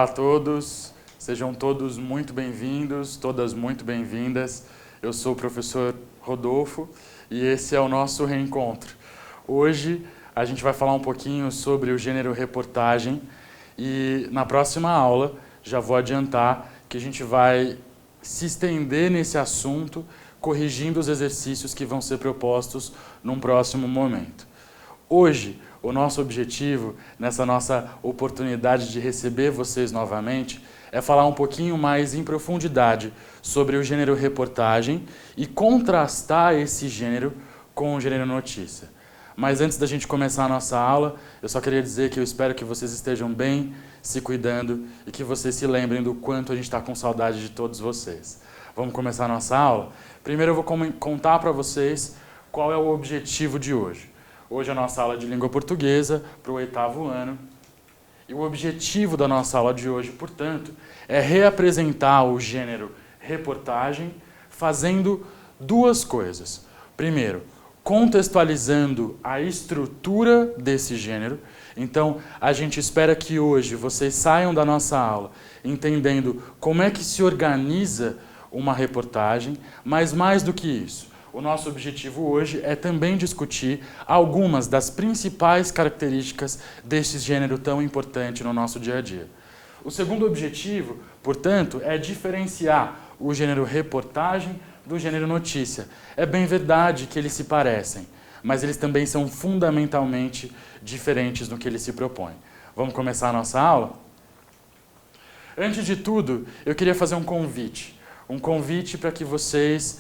Olá a todos, sejam todos muito bem-vindos, todas muito bem-vindas. Eu sou o professor Rodolfo e esse é o nosso reencontro. Hoje a gente vai falar um pouquinho sobre o gênero reportagem e na próxima aula já vou adiantar que a gente vai se estender nesse assunto, corrigindo os exercícios que vão ser propostos num próximo momento. Hoje, o nosso objetivo, nessa nossa oportunidade de receber vocês novamente, é falar um pouquinho mais em profundidade sobre o gênero reportagem e contrastar esse gênero com o gênero notícia. Mas antes da gente começar a nossa aula, eu só queria dizer que eu espero que vocês estejam bem, se cuidando e que vocês se lembrem do quanto a gente está com saudade de todos vocês. Vamos começar a nossa aula? Primeiro eu vou contar para vocês qual é o objetivo de hoje. Hoje é a nossa aula de língua portuguesa para o 8º ano. E o objetivo da nossa aula de hoje, portanto, é reapresentar o gênero reportagem fazendo duas coisas. Primeiro, contextualizando a estrutura desse gênero. Então, a gente espera que hoje vocês saiam da nossa aula entendendo como é que se organiza uma reportagem, mas mais do que isso, o nosso objetivo hoje é também discutir algumas das principais características desse gênero tão importante no nosso dia a dia. O segundo objetivo, portanto, é diferenciar o gênero reportagem do gênero notícia. É bem verdade que eles se parecem, mas eles também são fundamentalmente diferentes no que eles se propõem. Vamos começar a nossa aula? Antes de tudo, eu queria fazer um convite para que vocês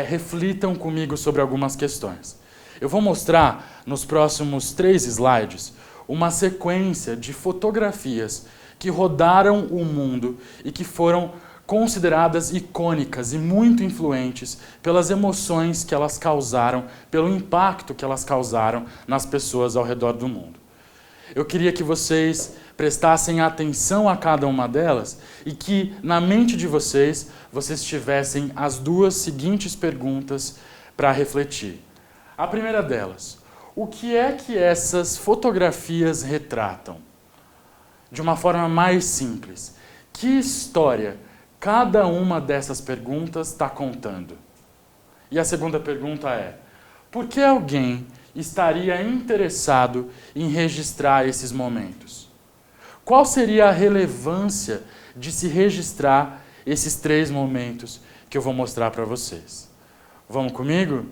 reflitam comigo sobre algumas questões. Eu vou mostrar nos próximos 3 slides uma sequência de fotografias que rodaram o mundo e que foram consideradas icônicas e muito influentes pelas emoções que elas causaram, pelo impacto que elas causaram nas pessoas ao redor do mundo. Eu queria que vocês prestassem atenção a cada uma delas e que, na mente de vocês, vocês tivessem as duas seguintes perguntas para refletir. A primeira delas, o que é que essas fotografias retratam? De uma forma mais simples, que história cada uma dessas perguntas está contando? E a segunda pergunta é, por que alguém estaria interessado em registrar esses momentos? Qual seria a relevância de se registrar esses 3 momentos que eu vou mostrar para vocês? Vamos comigo?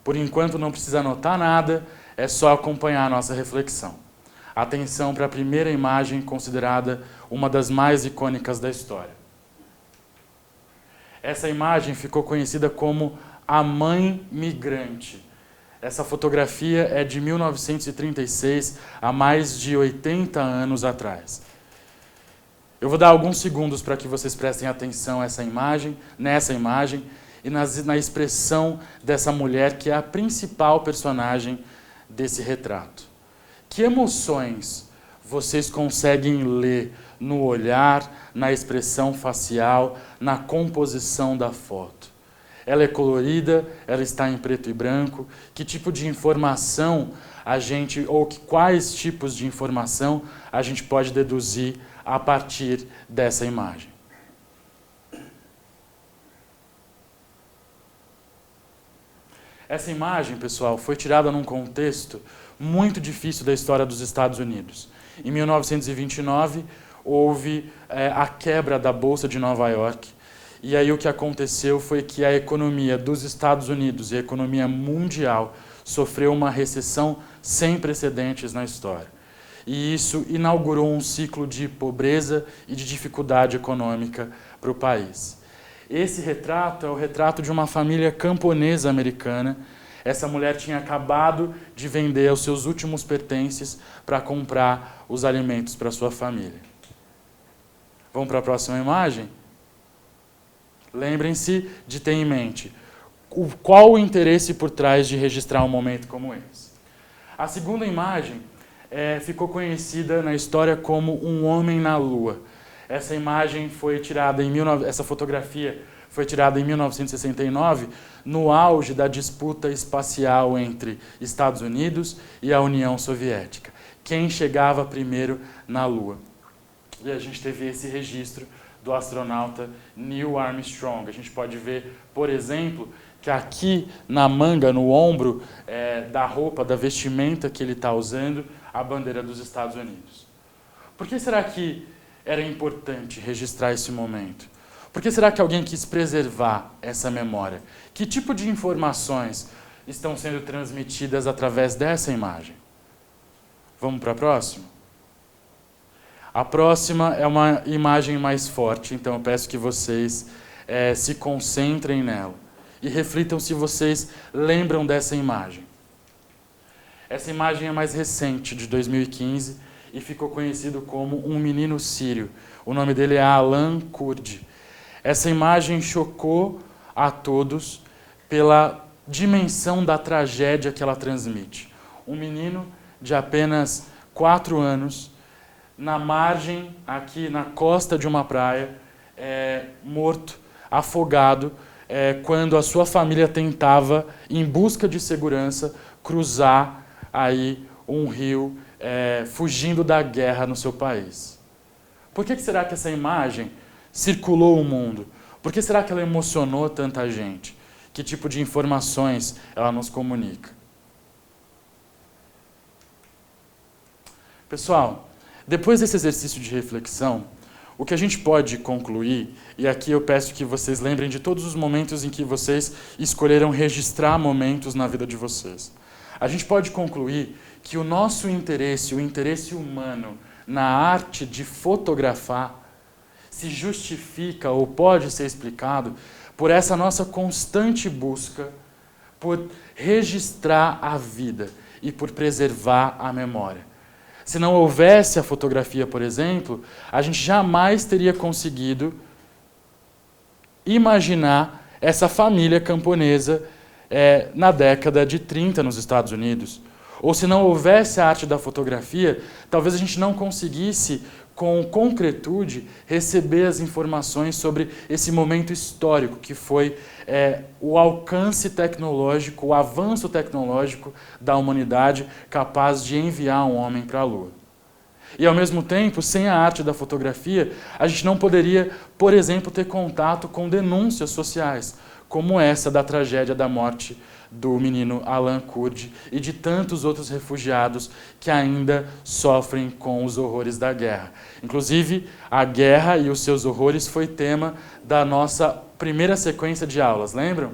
Por enquanto não precisa anotar nada, é só acompanhar a nossa reflexão. Atenção para a primeira imagem considerada uma das mais icônicas da história. Essa imagem ficou conhecida como a Mãe Migrante. Essa fotografia é de 1936, há mais de 80 anos atrás. Eu vou dar alguns segundos para que vocês prestem atenção nessa imagem e na expressão dessa mulher que é a principal personagem desse retrato. Que emoções vocês conseguem ler no olhar, na expressão facial, na composição da foto? Ela é colorida, ela está em preto e branco. Que tipo de informação quais tipos de informação a gente pode deduzir a partir dessa imagem? Essa imagem, pessoal, foi tirada num contexto muito difícil da história dos Estados Unidos. Em 1929, houve a quebra da Bolsa de Nova York. E aí o que aconteceu foi que a economia dos Estados Unidos e a economia mundial sofreu uma recessão sem precedentes na história. E isso inaugurou um ciclo de pobreza e de dificuldade econômica para o país. Esse retrato é o retrato de uma família camponesa americana. Essa mulher tinha acabado de vender os seus últimos pertences para comprar os alimentos para sua família. Vamos para a próxima imagem? Lembrem-se de ter em mente qual o interesse por trás de registrar um momento como esse. A segunda imagem ficou conhecida na história como Um Homem na Lua. Essa fotografia foi tirada em 1969, no auge da disputa espacial entre Estados Unidos e a União Soviética. Quem chegava primeiro na Lua? E a gente teve esse registro do astronauta Neil Armstrong. A gente pode ver, por exemplo, que aqui na manga, no ombro da roupa, da vestimenta que ele está usando, a bandeira dos Estados Unidos. Por que será que era importante registrar esse momento? Por que será que alguém quis preservar essa memória? Que tipo de informações estão sendo transmitidas através dessa imagem? Vamos para a próxima? A próxima é uma imagem mais forte, então eu peço que vocês se concentrem nela e reflitam se vocês lembram dessa imagem. Essa imagem é mais recente, de 2015, e ficou conhecido como um menino sírio. O nome dele é Alan Kurdi. Essa imagem chocou a todos pela dimensão da tragédia que ela transmite. Um menino de apenas 4 anos, na margem, aqui na costa de uma praia, morto, afogado, quando a sua família tentava, em busca de segurança, cruzar aí um rio, fugindo da guerra no seu país. Por que será que essa imagem circulou o mundo? Por que será que ela emocionou tanta gente? Que tipo de informações ela nos comunica? Pessoal, depois desse exercício de reflexão, o que a gente pode concluir, e aqui eu peço que vocês lembrem de todos os momentos em que vocês escolheram registrar momentos na vida de vocês. A gente pode concluir que o nosso interesse, o interesse humano na arte de fotografar, se justifica ou pode ser explicado por essa nossa constante busca por registrar a vida e por preservar a memória. Se não houvesse a fotografia, por exemplo, a gente jamais teria conseguido imaginar essa família camponesa na década de 30 nos Estados Unidos. Ou se não houvesse a arte da fotografia, talvez a gente não conseguisse, com concretude, receber as informações sobre esse momento histórico, que foi o alcance tecnológico, o avanço tecnológico da humanidade capaz de enviar um homem para a Lua. E, ao mesmo tempo, sem a arte da fotografia, a gente não poderia, por exemplo, ter contato com denúncias sociais, como essa da tragédia da morte do menino Alan Kurdi e de tantos outros refugiados que ainda sofrem com os horrores da guerra. Inclusive, a guerra e os seus horrores foi tema da nossa primeira sequência de aulas, lembram?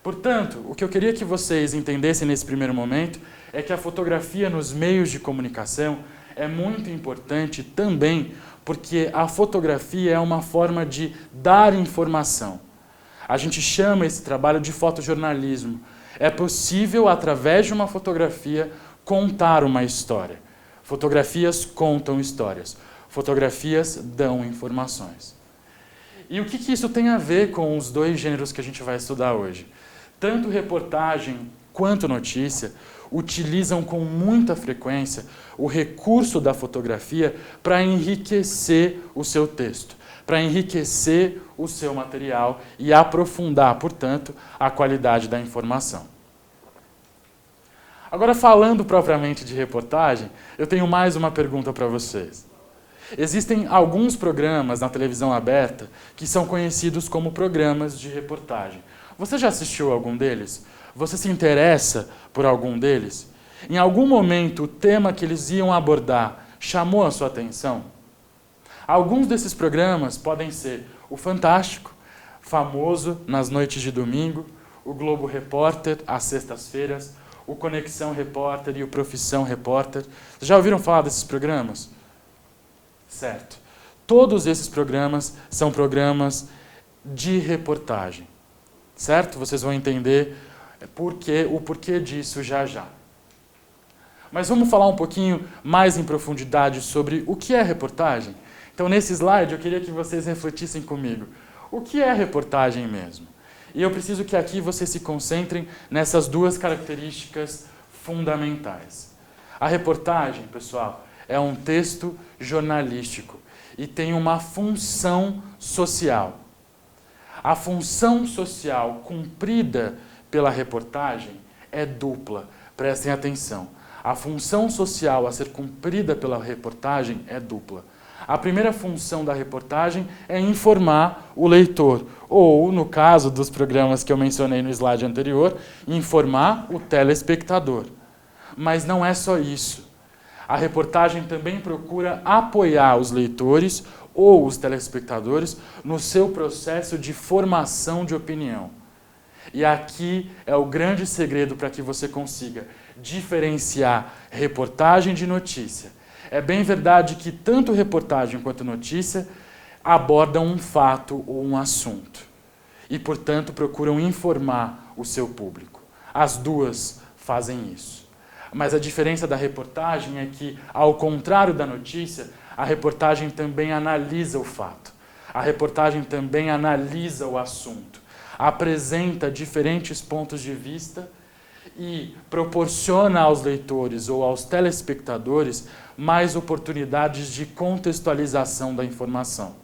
Portanto, o que eu queria que vocês entendessem nesse primeiro momento é que a fotografia nos meios de comunicação é muito importante também porque a fotografia é uma forma de dar informação. A gente chama esse trabalho de fotojornalismo. É possível, através de uma fotografia, contar uma história. Fotografias contam histórias. Fotografias dão informações. E o que isso tem a ver com os dois gêneros que a gente vai estudar hoje? Tanto reportagem quanto notícia utilizam com muita frequência o recurso da fotografia para enriquecer o seu texto, para enriquecer o seu material e aprofundar, portanto, a qualidade da informação. Agora, falando propriamente de reportagem, eu tenho mais uma pergunta para vocês. Existem alguns programas na televisão aberta que são conhecidos como programas de reportagem. Você já assistiu a algum deles? Você se interessa por algum deles? Em algum momento, o tema que eles iam abordar chamou a sua atenção? Alguns desses programas podem ser o Fantástico, famoso nas noites de domingo, o Globo Repórter, às sextas-feiras, o Conexão Repórter e o Profissão Repórter. Vocês já ouviram falar desses programas? Certo. Todos esses programas são programas de reportagem. Certo? Vocês vão entender o porquê disso já já. Mas vamos falar um pouquinho mais em profundidade sobre o que é reportagem? Então, nesse slide, eu queria que vocês refletissem comigo. O que é reportagem mesmo? E eu preciso que aqui vocês se concentrem nessas duas características fundamentais. A reportagem, pessoal, é um texto jornalístico e tem uma função social. A função social cumprida pela reportagem é dupla. Prestem atenção. A função social a ser cumprida pela reportagem é dupla. A primeira função da reportagem é informar o leitor, ou, no caso dos programas que eu mencionei no slide anterior, informar o telespectador. Mas não é só isso. A reportagem também procura apoiar os leitores ou os telespectadores no seu processo de formação de opinião. E aqui é o grande segredo para que você consiga diferenciar reportagem de notícia. É bem verdade que tanto reportagem quanto notícia abordam um fato ou um assunto e, portanto, procuram informar o seu público. As duas fazem isso. Mas a diferença da reportagem é que, ao contrário da notícia, a reportagem também analisa o fato. A reportagem também analisa o assunto, apresenta diferentes pontos de vista e proporciona aos leitores ou aos telespectadores mais oportunidades de contextualização da informação.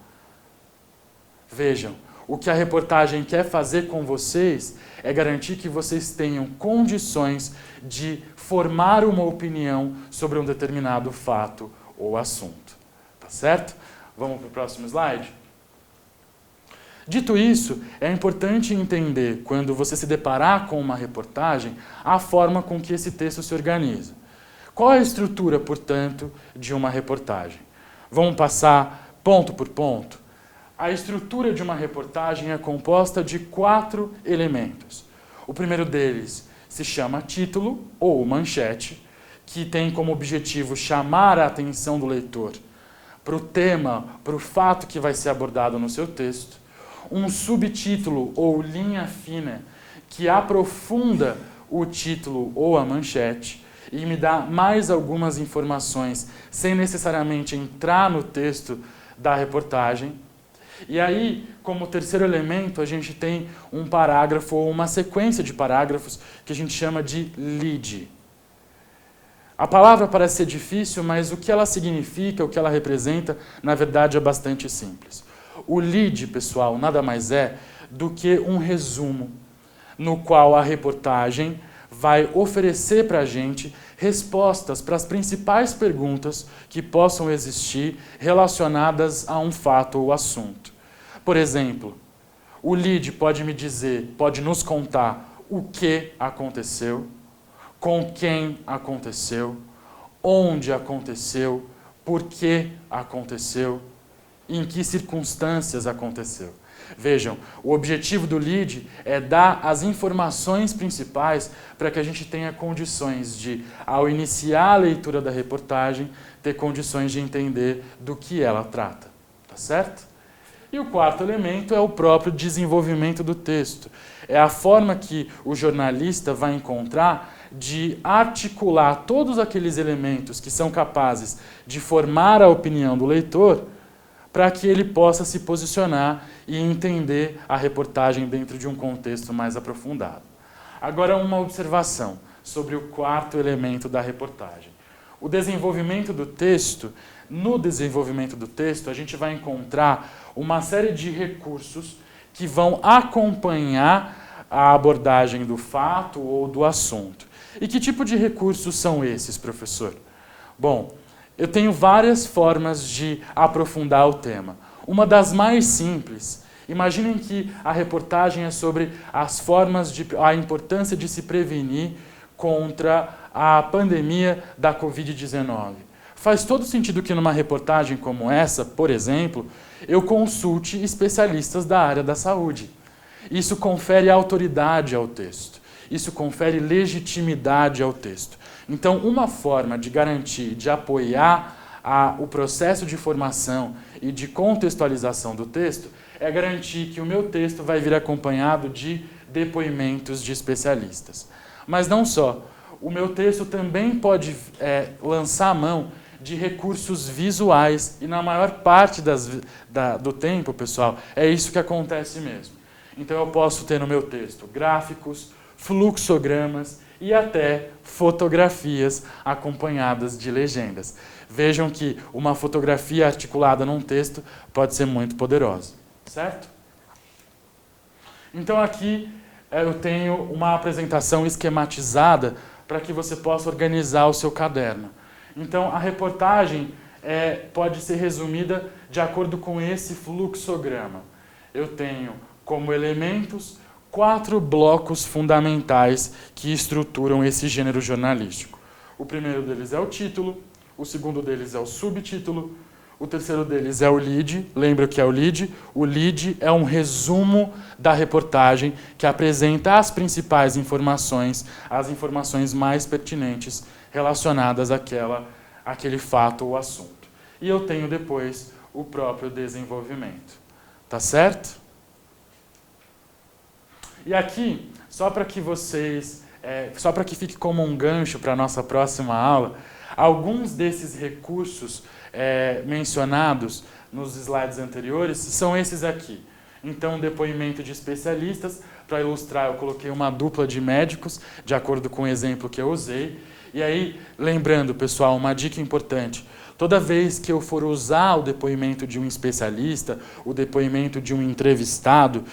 Vejam, o que a reportagem quer fazer com vocês é garantir que vocês tenham condições de formar uma opinião sobre um determinado fato ou assunto. Tá certo? Vamos para o próximo slide? Dito isso, é importante entender, quando você se deparar com uma reportagem, a forma com que esse texto se organiza. Qual é a estrutura, portanto, de uma reportagem? Vamos passar ponto por ponto? A estrutura de uma reportagem é composta de 4 elementos. O primeiro deles se chama título ou manchete, que tem como objetivo chamar a atenção do leitor para o tema, para o fato que vai ser abordado no seu texto. Um subtítulo ou linha fina que aprofunda o título ou a manchete e me dá mais algumas informações sem necessariamente entrar no texto da reportagem. E aí, como terceiro elemento, a gente tem um parágrafo ou uma sequência de parágrafos que a gente chama de lead. A palavra parece ser difícil, mas o que ela significa, o que ela representa, na verdade é bastante simples. O lead, pessoal, nada mais é do que um resumo no qual a reportagem vai oferecer para a gente respostas para as principais perguntas que possam existir relacionadas a um fato ou assunto. Por exemplo, o lead pode me dizer, pode nos contar o que aconteceu, com quem aconteceu, onde aconteceu, por que aconteceu, em que circunstâncias aconteceu. Vejam, o objetivo do lead é dar as informações principais para que a gente tenha condições de, ao iniciar a leitura da reportagem, ter condições de entender do que ela trata. Tá certo? E o quarto elemento é o próprio desenvolvimento do texto. É a forma que o jornalista vai encontrar de articular todos aqueles elementos que são capazes de formar a opinião do leitor para que ele possa se posicionar e entender a reportagem dentro de um contexto mais aprofundado. Agora, uma observação sobre o quarto elemento da reportagem. O desenvolvimento do texto. No desenvolvimento do texto, a gente vai encontrar uma série de recursos que vão acompanhar a abordagem do fato ou do assunto. E que tipo de recursos são esses, professor? Bom, eu tenho várias formas de aprofundar o tema. Uma das mais simples, imaginem que a reportagem é sobre a importância de se prevenir contra a pandemia da Covid-19. Faz todo sentido que numa reportagem como essa, por exemplo, eu consulte especialistas da área da saúde. Isso confere autoridade ao texto. Isso confere legitimidade ao texto. Então, uma forma de garantir, de apoiar o processo de formação e de contextualização do texto é garantir que o meu texto vai vir acompanhado de depoimentos de especialistas. Mas não só. O meu texto também pode lançar a mão de recursos visuais e na maior parte do tempo, pessoal, é isso que acontece mesmo. Então eu posso ter no meu texto gráficos, fluxogramas e até fotografias acompanhadas de legendas. Vejam que uma fotografia articulada num texto pode ser muito poderosa, certo? Então aqui eu tenho uma apresentação esquematizada para que você possa organizar o seu caderno. Então a reportagem pode ser resumida de acordo com esse fluxograma. Eu tenho como elementos 4 blocos fundamentais que estruturam esse gênero jornalístico. O primeiro deles é o título, o segundo deles é o subtítulo, o terceiro deles é o lead. Lembra o que é o lead? O lead é um resumo da reportagem que apresenta as principais informações, as informações mais pertinentes relacionadas àquele fato ou assunto. E eu tenho depois o próprio desenvolvimento. Tá certo? E aqui, só para que fique como um gancho para a nossa próxima aula, alguns desses recursos mencionados nos slides anteriores são esses aqui. Então, depoimento de especialistas, para ilustrar, eu coloquei uma dupla de médicos, de acordo com o exemplo que eu usei. E aí, lembrando, pessoal, uma dica importante. Toda vez que eu for usar o depoimento de um especialista, o depoimento de um entrevistado,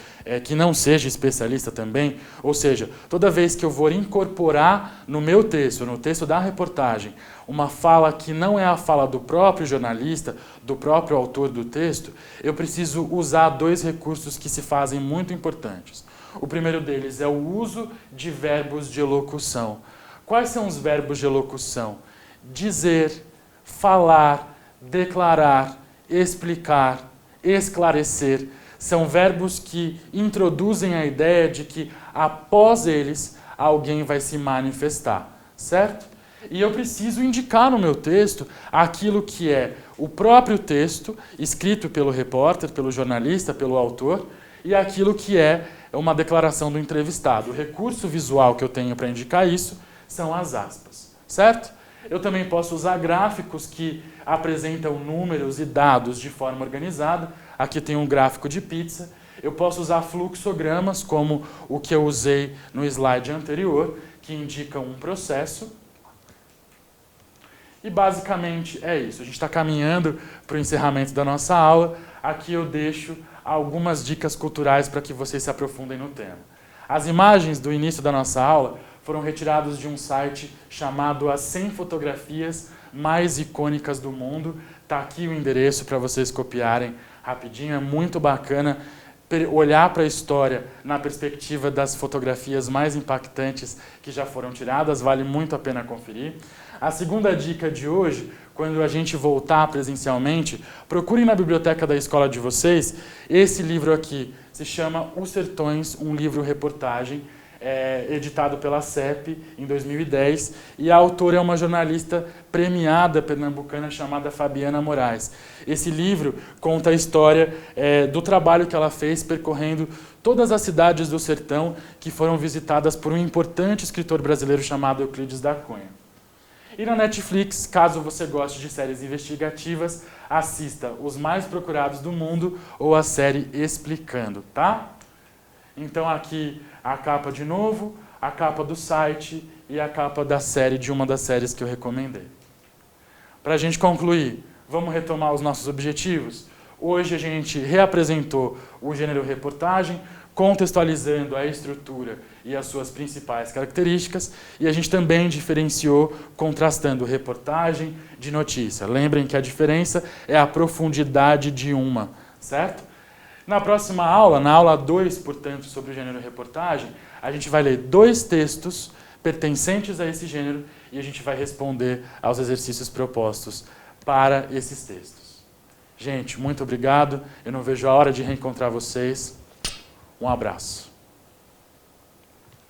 que não seja especialista também, ou seja, toda vez que eu for incorporar no meu texto, no texto da reportagem, uma fala que não é a fala do próprio jornalista, do próprio autor do texto, eu preciso usar 2 recursos que se fazem muito importantes. O primeiro deles é o uso de verbos de elocução. Quais são os verbos de elocução? Dizer, falar, declarar, explicar, esclarecer. São verbos que introduzem a ideia de que, após eles, alguém vai se manifestar, certo? E eu preciso indicar no meu texto aquilo que é o próprio texto, escrito pelo repórter, pelo jornalista, pelo autor, e aquilo que é uma declaração do entrevistado. O recurso visual que eu tenho para indicar isso são as aspas, certo? Eu também posso usar gráficos que apresentam números e dados de forma organizada. Aqui tem um gráfico de pizza. Eu posso usar fluxogramas, como o que eu usei no slide anterior, que indicam um processo. E basicamente é isso. A gente está caminhando para o encerramento da nossa aula. Aqui eu deixo algumas dicas culturais para que vocês se aprofundem no tema. As imagens do início da nossa aula foram retirados de um site chamado As 100 Fotografias Mais Icônicas do Mundo. Está aqui o endereço para vocês copiarem rapidinho. É muito bacana olhar para a história na perspectiva das fotografias mais impactantes que já foram tiradas. Vale muito a pena conferir. A segunda dica de hoje, quando a gente voltar presencialmente, procurem na biblioteca da escola de vocês esse livro aqui. Se chama Os Sertões, um livro-reportagem, editado pela CEP em 2010, e a autora é uma jornalista premiada pernambucana chamada Fabiana Moraes. Esse livro conta a história do trabalho que ela fez percorrendo todas as cidades do sertão que foram visitadas por um importante escritor brasileiro chamado Euclides da Cunha. E na Netflix, caso você goste de séries investigativas, assista Os Mais Procurados do Mundo ou a série Explicando, tá? Então aqui a capa de novo, a capa do site e a capa da série, de uma das séries que eu recomendei. Para a gente concluir, vamos retomar os nossos objetivos? Hoje a gente reapresentou o gênero reportagem, contextualizando a estrutura e as suas principais características, e a gente também diferenciou contrastando reportagem de notícia. Lembrem que a diferença é a profundidade de uma, certo? Na próxima aula, na aula 2, portanto, sobre o gênero reportagem, a gente vai ler 2 textos pertencentes a esse gênero e a gente vai responder aos exercícios propostos para esses textos. Gente, muito obrigado. Eu não vejo a hora de reencontrar vocês. Um abraço.